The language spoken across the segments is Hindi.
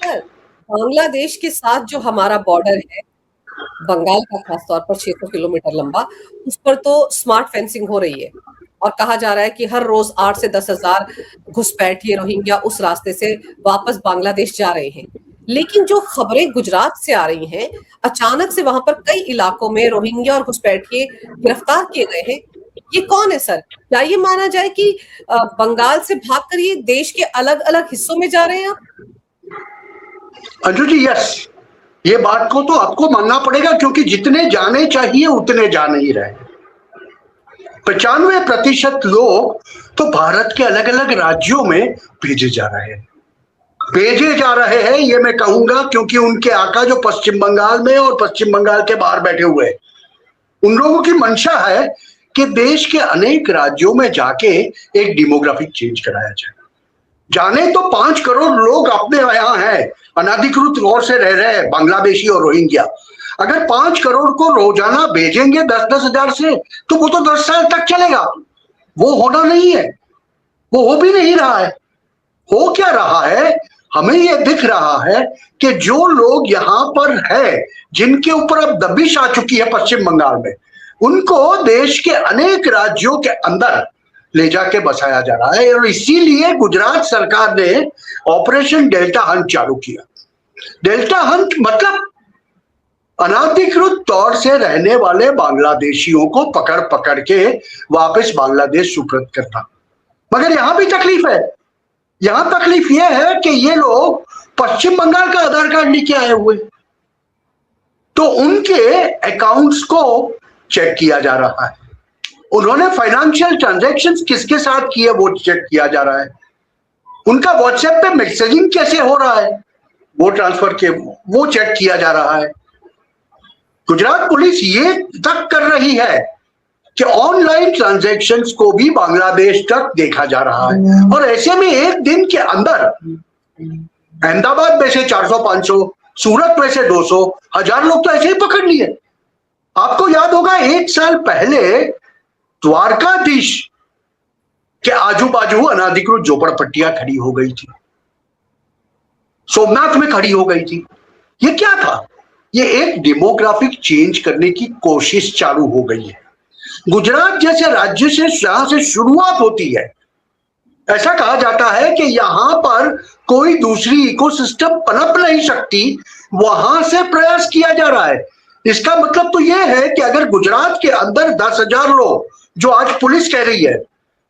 सर, बांग्लादेश के साथ जो हमारा बॉर्डर है, बंगाल का खास तौर पर 600 किलोमीटर लंबा, उस पर तो स्मार्ट फेंसिंग हो रही है और कहा जा रहा है कि हर रोज 8 से 10,000 घुसपैठिए रोहिंग्या उस रास्ते से वापस बांग्लादेश जा रहे हैं। लेकिन जो खबरें गुजरात से आ रही हैं, अचानक से वहां पर कई इलाकों में रोहिंग्या और घुसपैठिए गिरफ्तार किए गए हैं। ये कौन है सर? क्या ये माना जाए कि बंगाल से भागकर ये देश के अलग अलग हिस्सों में जा रहे हैं? अंजू जी, यस, ये बात को तो आपको मानना पड़ेगा, क्योंकि जितने जाने चाहिए उतने जा नहीं रहे। 95% लोग तो भारत के अलग अलग राज्यों में भेजे जा रहे हैं। ये मैं कहूंगा, क्योंकि उनके आका जो पश्चिम बंगाल में और पश्चिम बंगाल के बाहर बैठे हुए हैं, उन लोगों की मंशा है कि देश के अनेक राज्यों में जाके एक डेमोग्राफिक चेंज कराया जाए। जाने तो 5 करोड़ लोग अपने यहाँ हैं, अनाधिकृत तौर से रह रहे हैं, बांग्लादेशी और रोहिंग्या। अगर 5 करोड़ को रोजाना भेजेंगे 10-10 हजार से, तो वो तो 10 साल तक चलेगा। वो होना नहीं है, वो हो भी नहीं रहा है। हो क्या रहा है, हमें ये दिख रहा है कि जो लोग यहाँ पर है, जिनके ऊपर अब दबिश आ चुकी है पश्चिम बंगाल में, उनको देश के अनेक राज्यों के अंदर ले जाके बसाया जा रहा है। और इसीलिए गुजरात सरकार ने ऑपरेशन डेल्टा हंट चालू किया। डेल्टा हंट मतलब अनाधिकृत तौर से रहने वाले बांग्लादेशियों को पकड़ पकड़ के वापस बांग्लादेश सुपुर्द करना। मगर यहां भी तकलीफ है। यहां तकलीफ यह है कि ये लोग पश्चिम बंगाल का आधार कार्ड लेके आए हुए, तो उनके अकाउंट्स को चेक किया जा रहा है। उन्होंने फाइनेंशियल ट्रांजैक्शंस किसके साथ किए वो चेक किया जा रहा है। उनका व्हाट्सएप पे मैसेजिंग कैसे हो रहा है, वो ट्रांसफर के वो चेक किया जा रहा है। गुजरात पुलिस ये तक कर रही है कि ऑनलाइन ट्रांजैक्शंस को भी बांग्लादेश तक देखा जा रहा है। और ऐसे में एक दिन के अंदर अहमदाबाद में से 400-500, सूरत में से 200, 1000 लोग तो ऐसे ही पकड़ लिए। आपको याद होगा 1 साल पहले द्वारकाधीश के आजू बाजू अनाधिकृत झोपड़पट्टियां खड़ी हो गई थी, सोमनाथ में खड़ी हो गई थी। ये क्या था? ये एक डेमोग्राफिक चेंज करने की कोशिश चालू हो गई है। गुजरात जैसे राज्य से जहां से शुरुआत होती है, ऐसा कहा जाता है कि यहां पर कोई दूसरी इकोसिस्टम पनप नहीं सकती, वहां से प्रयास किया जा रहा है। इसका मतलब तो यह है कि अगर गुजरात के अंदर 10,000 लोग, जो आज पुलिस कह रही है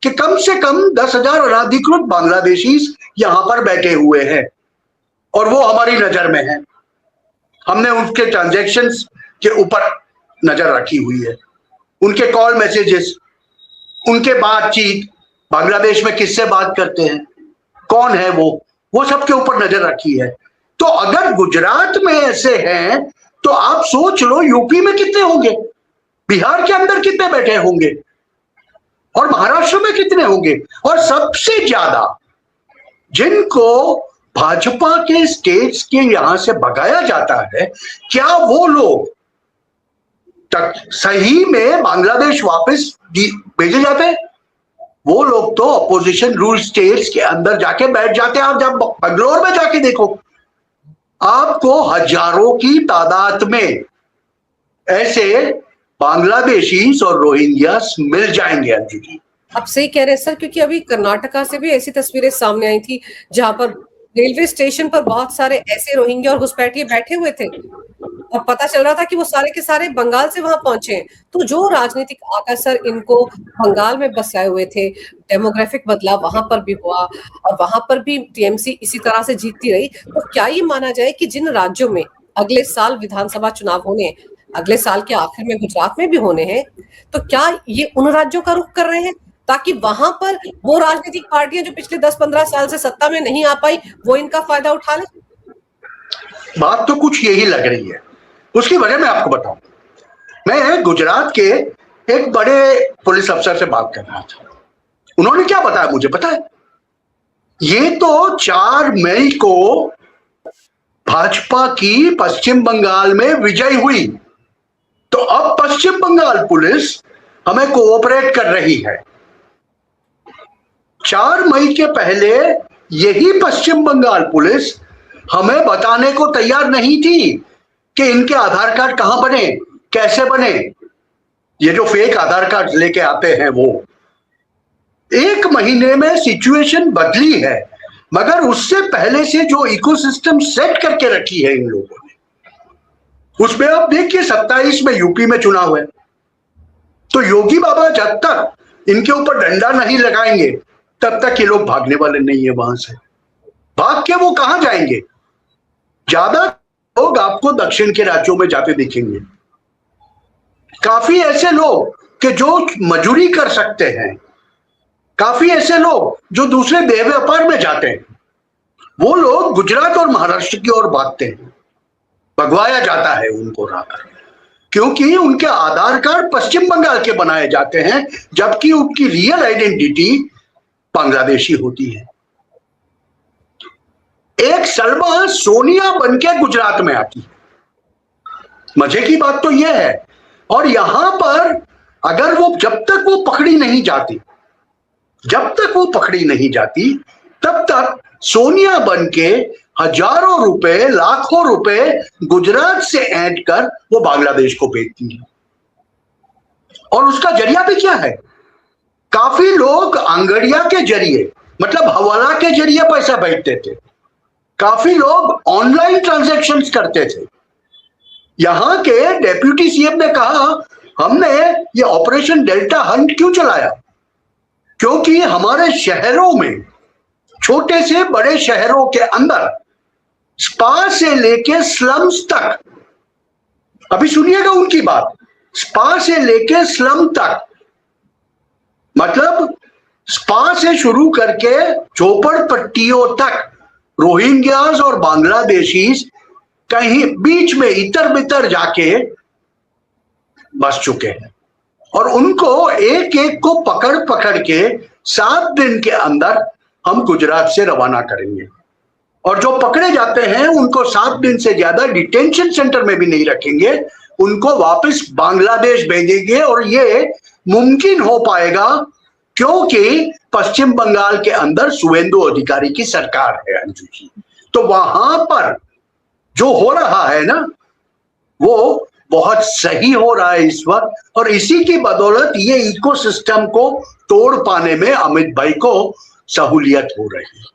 कि कम से कम 10,000 अनाधिकृत बांग्लादेशी यहां पर बैठे हुए हैं और वो हमारी नजर में है, हमने उनके ट्रांजैक्शंस के ऊपर नजर रखी हुई है, उनके कॉल मैसेजेस, उनके बातचीत, बांग्लादेश में किससे बात करते हैं, कौन है वो सबके ऊपर नजर रखी है। तो अगर गुजरात में ऐसे हैं, तो आप सोच लो यूपी में कितने होंगे, बिहार के अंदर कितने बैठे होंगे, और महाराष्ट्र में कितने होंगे। और सबसे ज्यादा जिनको भाजपा के स्टेट्स के यहां से भगाया जाता है, क्या वो लोग सही में बांग्लादेश वापस भेजे जाते हैं? वो लोग तो अपोजिशन रूल स्टेट्स के अंदर जाके बैठ जाते हैं। आप जब बंगलोर में जाके देखो, आपको हजारों की तादाद में ऐसे बांग्लादेशी और रोहिंग्या मिल जाएंगे। अंजू जी, आप सही कह रहे हैं सर, क्योंकि अभी कर्नाटका से भी ऐसी तस्वीरें सामने आई थी, जहां पर रेलवे स्टेशन पर बहुत सारे ऐसे रोहिंग्या और घुसपैठिए बैठे हुए थे और पता चल रहा था कि वो सारे के सारे बंगाल से वहां पहुंचे हैं। तो जो राजनीतिक आका सर इनको बंगाल में बसाए हुए थे, डेमोग्राफिक बदलाव वहां पर भी हुआ और वहां पर भी टीएमसी इसी तरह से जीतती रही। तो क्या ये माना जाए कि जिन राज्यों में अगले साल विधानसभा चुनाव होने, अगले साल के आखिर में गुजरात में भी होने हैं, तो क्या ये उन राज्यों का रुख कर रहे हैं ताकि वहां पर वो राजनीतिक पार्टियां जो पिछले 10-15 साल से सत्ता में नहीं आ पाई, वो इनका फायदा उठा ले? बात तो कुछ यही लग रही है। उसकी वजह मैं आपको बताऊं, मैं गुजरात के एक बड़े पुलिस अफसर से बात कर रहा था। उन्होंने क्या बताया मुझे पता है? ये तो 4 मई को भाजपा की पश्चिम बंगाल में विजय हुई, तो अब पश्चिम बंगाल पुलिस हमें कोऑपरेट कर रही है। 4 मई के पहले यही पश्चिम बंगाल पुलिस हमें बताने को तैयार नहीं थी कि इनके आधार कार्ड कहां बने, कैसे बने। ये जो फेक आधार कार्ड लेके आते हैं वो 1 महीने में सिचुएशन बदली है, मगर उससे पहले से जो इकोसिस्टम सेट करके रखी है इन लोगों ने, उसमें आप देखिए 27 में यूपी में चुनाव है, तो योगी बाबा जब तक इनके ऊपर डंडा नहीं लगाएंगे तब तक ये लोग भागने वाले नहीं है। वहां से भाग के वो कहां जाएंगे? ज्यादा लोग आपको दक्षिण के राज्यों में जाते दिखेंगे। काफी ऐसे लोग कि जो मजदूरी कर सकते हैं, काफी ऐसे लोग जो दूसरे व्यापार में जाते हैं, वो लोग गुजरात और महाराष्ट्र की ओर भागते हैं। भगवाया जाता है उनको राकर, क्योंकि उनके आधार कार्ड पश्चिम बंगाल के बनाए जाते हैं, जबकि उनकी रियल आइडेंटिटी बांग्लादेशी होती है। एक सलमा सोनिया बनके गुजरात में आती है। मजे की बात तो यह है, और यहां पर अगर वो जब तक वो पकड़ी नहीं जाती, तब तक सोनिया बनके हजारों रुपए, लाखों रुपए गुजरात से ऐंठ कर वो बांग्लादेश को भेजती है। और उसका जरिया भी क्या है? काफी लोग आंगड़िया के जरिए, मतलब हवाला के जरिए पैसा भेजते थे। काफी लोग ऑनलाइन ट्रांजैक्शंस करते थे। यहां के डेप्यूटी सीएम ने कहा, हमने ये ऑपरेशन डेल्टा हंट क्यों चलाया? क्योंकि हमारे शहरों में, छोटे से बड़े शहरों के अंदर, स्पा से लेके स्लम्स तक, अभी सुनिएगा उनकी बात, स्पा से लेके स्लम तक, मतलब स्पा से शुरू करके झोपड़पट्टियों तक रोहिंग्यास और बांग्लादेशीज कहीं बीच में इतर बितर जाके बस चुके हैं, और उनको एक एक को पकड़ पकड़ के 7 दिन के अंदर हम गुजरात से रवाना करेंगे। और जो पकड़े जाते हैं उनको 7 दिन से ज्यादा डिटेंशन सेंटर में भी नहीं रखेंगे, उनको वापस बांग्लादेश भेजेंगे। और ये मुमकिन हो पाएगा क्योंकि पश्चिम बंगाल के अंदर शुवेंदु अधिकारी की सरकार है, अंजू जी। तो वहां पर जो हो रहा है ना, वो बहुत सही हो रहा है इस वक्त, और इसी की बदौलत ये इकोसिस्टम को तोड़ पाने में अमित भाई को सहूलियत हो रही है।